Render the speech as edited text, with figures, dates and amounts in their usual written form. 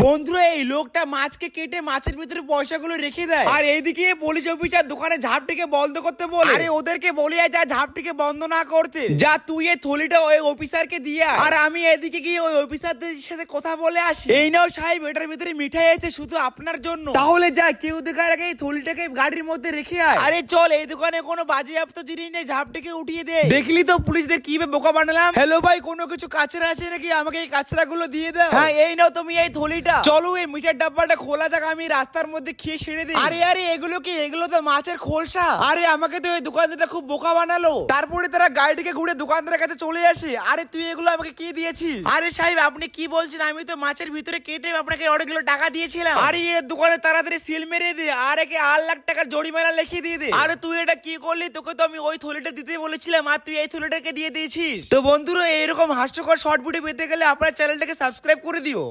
বন্ধুরা এই লোকটা মাছকে কেটে মাছের ভিতরে পয়সাগুলো রেখে দেয়, আর এইদিকে পুলিশ অফিসার দোকানে ঝাপটিকে বন্ধ করতে বলে। আরে ওদেরকে বলি যা ঝাপটিকে বন্ধ না করতে, যা তুই এই থলিটা ওই অফিসারকে দিয়া, আর আমি এদিকে গিয়ে ওই অফিসারদের সাথে কথা বলে আসি। এই নাও সাহেব, এটার ভিতরে মিঠাই আছে শুধু আপনার জন্য। তাহলে যা, কেউ দেখার আগে এই থলিটাকে গাড়ির মধ্যে রেখে আয়। আরে চল, এই দোকানে কোনো বাজেয়াপ্ত জিনিস নেই, ঝাপটিকে উঠিয়ে দে। দেখলি তো পুলিশদের কিভাবে বোকা বানালাম। হ্যালো ভাই, কোনো কিছু কাচরা আছে নাকি? আমাকে এই কাচরা গুলো দিয়ে দাও। হ্যাঁ এই নাও তুমি এই থলিটা। চলো এই মিঠার ডাব্বাটা খোলা যাক, আমি রাস্তার মধ্যে খেয়ে ছেড়ে দিই। আরে আরে এগুলো কি? এগুলো তো মাছের খোলসা। আরে আমাকে তো এই দোকানদারটা খুব বোকা বানালো। তারপরে তারা গাড়িটিকে ঘুরে দোকানদারের কাছে চলে আসে। আরে তুই এগুলো আমাকে কি দিয়েছিস? আরে সাহেব আপনি কি বলছেন? আমি তো মাছের ভিতরে কেটে আপনাকে অনেকগুলো টাকা দিয়েছিলাম। আরে এই দোকানে তাড়াতাড়ি সিল মেরে দে, আর একে 8 লাখ টাকার জরিমানা লিখিয়ে দিয়ে দে। আরে তুই এটা কি করলি? তোকে তো আমি ওই থলিটা দিতে বলেছিলাম, আর তুই এই থলিটাকে দিয়ে দিয়েছিস। তো বন্ধুরা, এরকম হাস্যকর শর্ট ভিডিও পেতে গেলে আপনার চ্যানেলটাকে সাবস্ক্রাইব করে দিও।